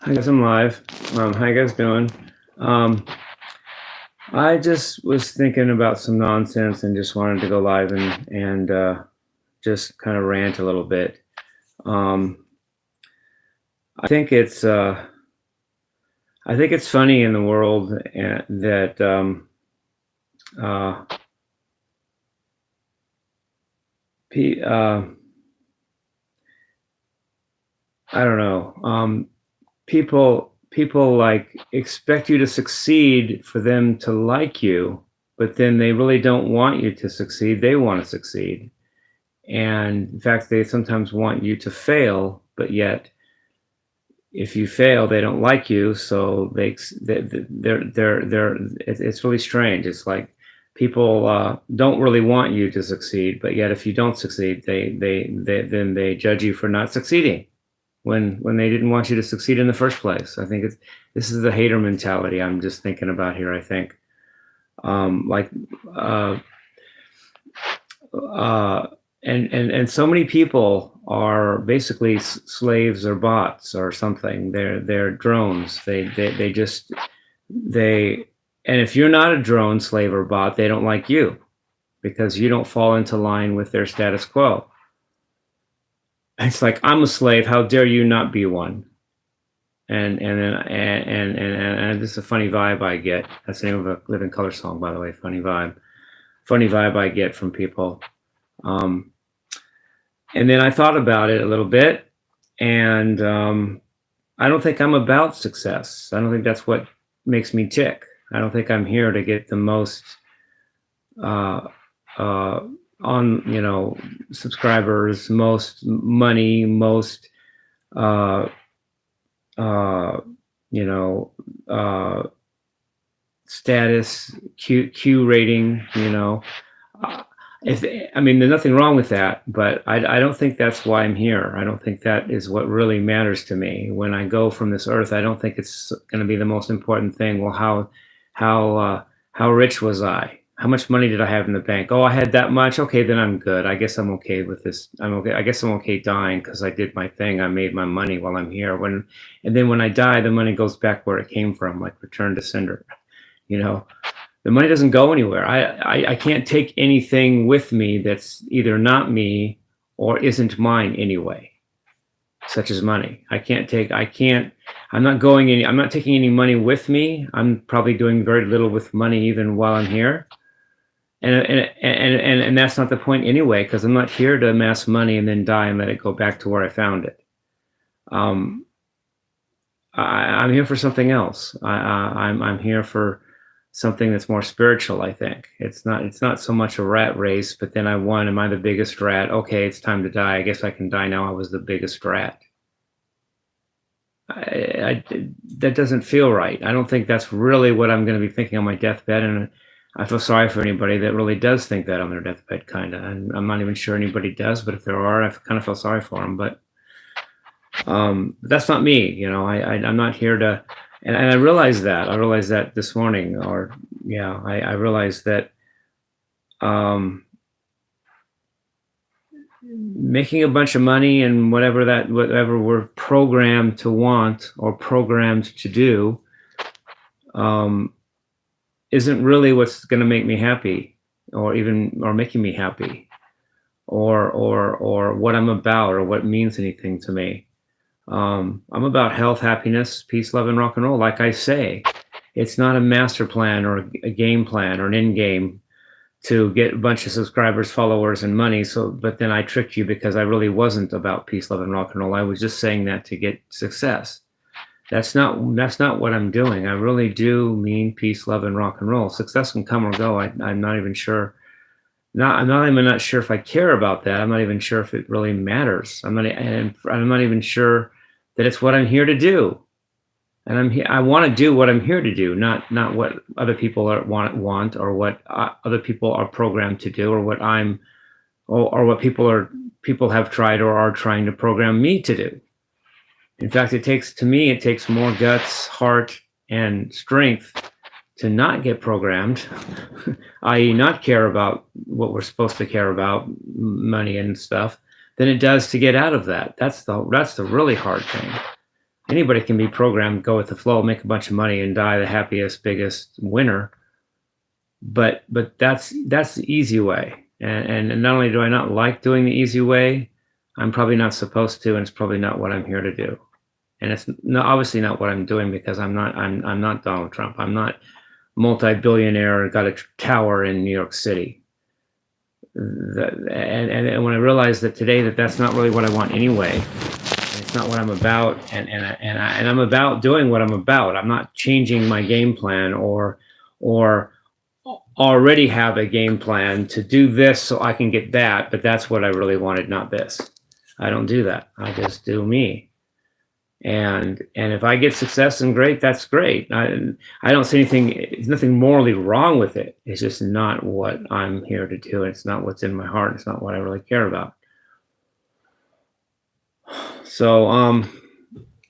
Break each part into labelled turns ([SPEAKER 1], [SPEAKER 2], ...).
[SPEAKER 1] Hi guys, I'm live. How you guys doing? Um, I just was thinking about some nonsense and just wanted to go live and just kind of rant a little bit. Um, I think it's uh, I think it's funny in the world that uh, pe- uh, I don't know. People like expect you to succeed for them to like you, but then they really don't want you to succeed. They want to succeed. And in fact, they sometimes want you to fail, but yet if you fail, they don't like you. So they're it's really strange. It's like people don't really want you to succeed, but yet if you don't succeed, then they judge you for not succeeding when they didn't want you to succeed in the first place. I think this is the hater mentality I'm just thinking about here. I think like uh, uh, and so many people are basically slaves or bots or something. They're drones. They just they and if you're not a drone, slave, or bot, they don't like you because you don't fall into line with their status quo. It's like, I'm a slave. How dare you not be one? And this is a funny vibe I get. That's the name of a Living Color song, by the way. Funny vibe I get from people. And then I thought about it a little bit, and I don't think I'm about success. I don't think that's what makes me tick. I don't think I'm here to get the most uh, uh, on, subscribers, most money, most, uh, uh, you know, uh, status, Q rating, if I mean, there's nothing wrong with that, but I don't think that's why I'm here. I don't think that is what really matters to me when I go from this earth. I don't think it's going to be the most important thing. Well, how rich was I? How much money did I have in the bank? Oh, I had that much. Okay, then I'm good. I guess I'm okay with this. I'm okay. I guess I'm okay dying because I did my thing. I made my money while I'm here. And then when I die, the money goes back where it came from, like return to sender. You know, the money doesn't go anywhere. I can't take anything with me that's either not me or isn't mine anyway, such as money. I'm not taking any money with me. I'm probably doing very little with money even while I'm here. And that's not the point anyway, because I'm not here to amass money and then die and let it go back to where I found it. I'm here for something else. I'm here for something that's more spiritual. I think it's not so much a rat race, but then am I the biggest rat? Okay, it's time to die. I guess I can die now. I was the biggest rat. That doesn't feel right. I don't think that's really what I'm going to be thinking on my deathbed, and I feel sorry for anybody that really does think that on their deathbed, kind of. And I'm not even sure anybody does, but if there are, I kind of feel sorry for them. But that's not me. I'm not here to. And I realized that. I realized that this morning, or yeah, I realized that making a bunch of money and whatever we're programmed to want or programmed to do isn't really what's going to make me happy, or making me happy, or what I'm about, or what means anything to me. I'm about health, happiness, peace, love, and rock and roll. Like I say, it's not a master plan or a game plan or an end game to get a bunch of subscribers, followers, and money. But then I tricked you because I really wasn't about peace, love, and rock and roll. I was just saying that to get success. That's not what I'm doing. I really do mean peace, love, and rock and roll. Success can come or go. I'm not even sure. I'm not sure if I care about that. I'm not even sure if it really matters. I'm not even sure that it's what I'm here to do. And I want to do what I'm here to do, not what other people want, or what other people are programmed to do, or what people have tried or are trying to program me to do. In fact, it takes more guts, heart, and strength to not get programmed, i.e., not care about what we're supposed to care about, money and stuff, than it does to get out of that. That's the really hard thing. Anybody can be programmed, go with the flow, make a bunch of money, and die the happiest, biggest winner. But that's the easy way. And not only do I not like doing the easy way, I'm probably not supposed to, and it's probably not what I'm here to do. And it's obviously not what I'm doing, because I'm not Donald Trump. I'm not multi-billionaire, got a tower in New York City. And when I realized that today that that's not really what I want anyway, and it's not what I'm about, and I'm about doing what I'm about. I'm not changing my game plan or already have a game plan to do this so I can get that, but that's what I really wanted, not this. I don't do that. I just do me. And if I get success, and great, that's great. I don't see anything, there's nothing morally wrong with it. It's just not what I'm here to do. It's not what's in my heart. It's not what I really care about. So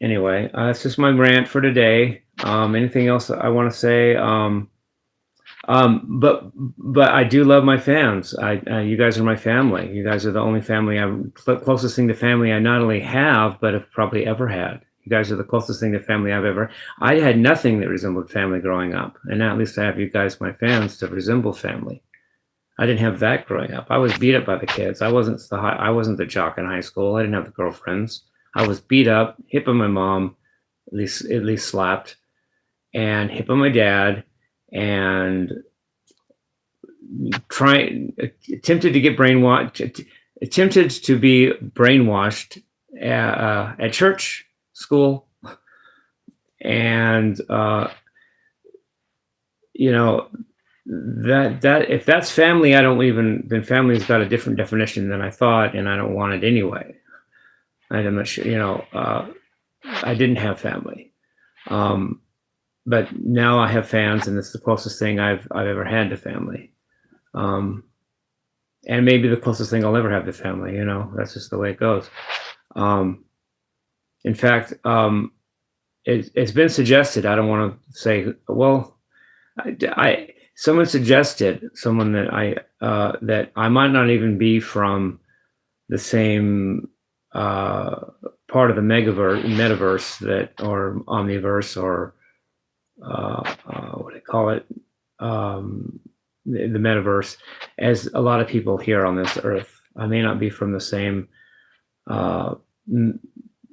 [SPEAKER 1] anyway, that's just my rant for today. Anything else I want to say? But I do love my fans. You guys are my family. You guys are the only family, closest thing to family I not only have, but have probably ever had. You guys are the closest thing to family I've ever. I had nothing that resembled family growing up, and now at least I have you guys, my fans, to resemble family. I didn't have that growing up. I was beat up by the kids. I wasn't the jock in high school. I didn't have the girlfriends. I was beat up, hit by my mom, at least slapped, and hit by my dad, and attempted to be brainwashed at church, school, and that if that's family, then family's got a different definition than I thought, and I don't want it anyway. I'm not sure, I didn't have family. But now I have fans, and it's the closest thing I've ever had to family. And maybe the closest thing I'll ever have to family, that's just the way it goes. In fact, it's been suggested, I don't want to say, well, someone suggested, that I might not even be from the same part of the metaverse or omniverse, or what do they call it, the metaverse, as a lot of people here on this earth. I may not be from the same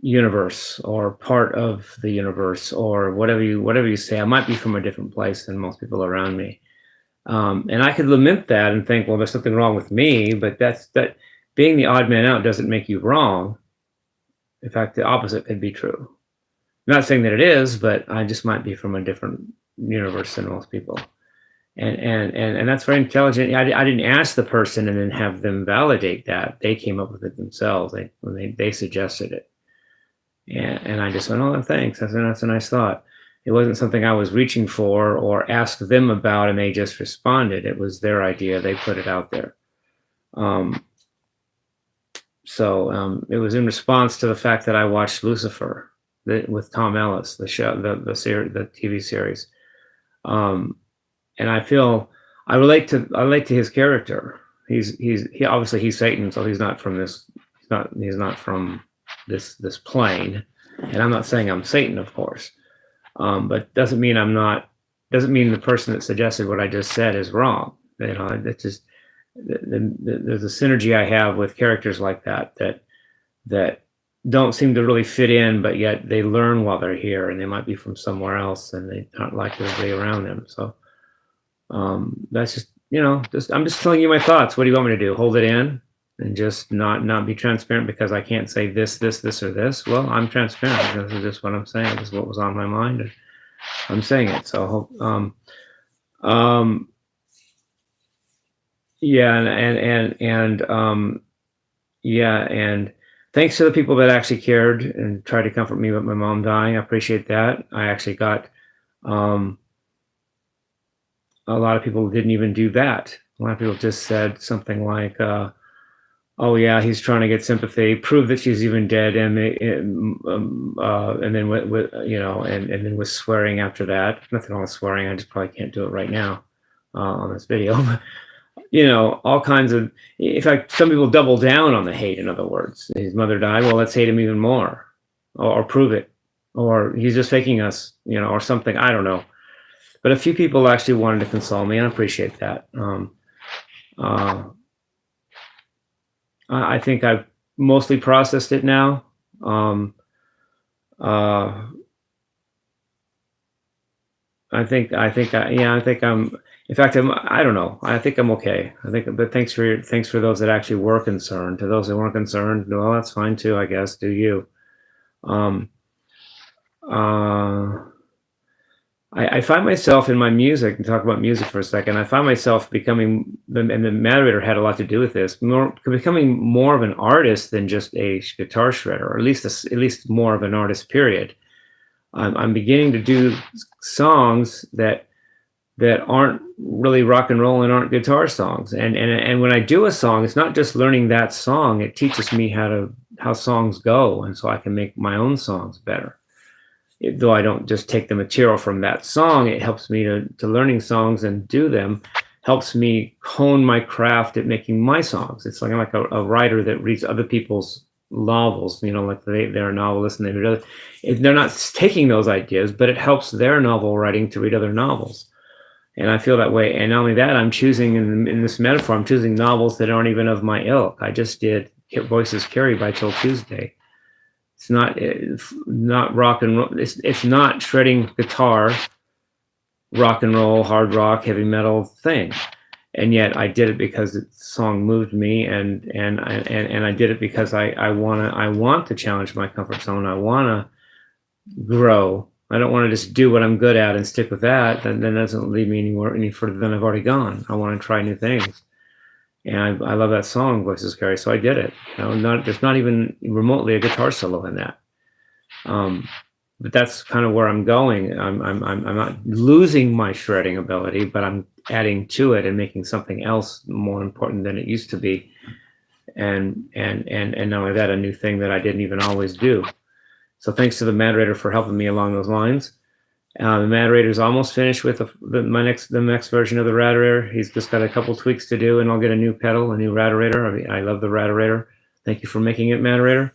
[SPEAKER 1] universe or part of the universe, or whatever you say. I might be from a different place than most people around me, and I could lament that and think, well, there's something wrong with me. But that being the odd man out doesn't make you wrong. In fact, the opposite could be true. I'm not saying that it is, but I just might be from a different universe than most people. And that's very intelligent. I didn't ask the person and then have them validate that. They came up with it themselves. They suggested it. And I just went, oh, thanks. That's a nice thought. It wasn't something I was reaching for or asked them about, and they just responded. It was their idea. They put it out there. So it was in response to the fact that I watched Lucifer with Tom Ellis, the show, the TV series. And I feel I relate to his character. He obviously he's Satan, so he's not from this. He's not from this plane. And I'm not saying I'm Satan, of course. But doesn't mean the person that suggested what I just said is wrong. It's just there's a synergy I have with characters like that don't seem to really fit in, but yet they learn while they're here, and they might be from somewhere else, and they aren't like everybody around them. So that's just I'm just telling you my thoughts. What do you want me to do? Hold it in and just not be transparent because I can't say this or this? Well, I'm transparent. This is just what I'm saying. This is what was on my mind, and I'm saying it. So and thanks to the people that actually cared and tried to comfort me about my mom dying. I appreciate that. I actually got a lot of people didn't even do that. A lot of people just said something like, "Oh yeah, he's trying to get sympathy, prove that she's even dead," and then and then was swearing after that. Nothing wrong with swearing. I just probably can't do it right now on this video. All kinds of. In fact, some people double down on the hate. In other words, his mother died. Well, let's hate him even more, or prove it. or he's just faking us, or something. I don't know. But a few people actually wanted to console me, and I appreciate that. Uh, I think I've mostly processed it now. Uh, I think I'm. In fact, I don't know. I think I'm okay. But thanks for those that actually were concerned. To those that weren't concerned, well, that's fine too, I guess. Do you? Um, uh, I find myself in my music, and talk about music for a second. I find myself becoming, and the moderator had a lot to do with this, becoming more of an artist than just a guitar shredder, or at least more of an artist. Period. I'm beginning to do songs that aren't really rock and roll and aren't guitar songs. And when I do a song, it's not just learning that song. It teaches me how songs go, and so I can make my own songs better. Though I don't just take the material from that song, it helps me to learning songs and do them, helps me hone my craft at making my songs. It's like a writer that reads other people's novels, like they're a novelist and they read other, they're not taking those ideas, but it helps their novel writing to read other novels. And I feel that way. And not only that, I'm choosing in this metaphor, I'm choosing novels that aren't even of my ilk. I just did Voices Carry by Till Tuesday. It's not rock and roll. It's not shredding guitar, rock and roll, hard rock, heavy metal thing. And yet I did it because the song moved me, and I did it because I want to challenge my comfort zone. I want to grow. I don't want to just do what I'm good at and stick with that. Then that doesn't lead me any further than I've already gone. I want to try new things. And I love that song, Voices Carry, so I did it. There's not even remotely a guitar solo in that. But that's kind of where I'm going. I'm not losing my shredding ability, but I'm adding to it and making something else more important than it used to be. And not only that, a new thing that I didn't even always do. So thanks to the moderator for helping me along those lines. The moderator's almost finished with the next version of the Raderator. He's just got a couple tweaks to do, and I'll get a new pedal, a new Raderator. I love the Raderator. Thank you for making it, moderator.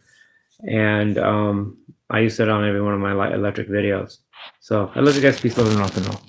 [SPEAKER 1] And I use it on every one of my electric videos. So I love you guys. Peace, love, and rock and roll.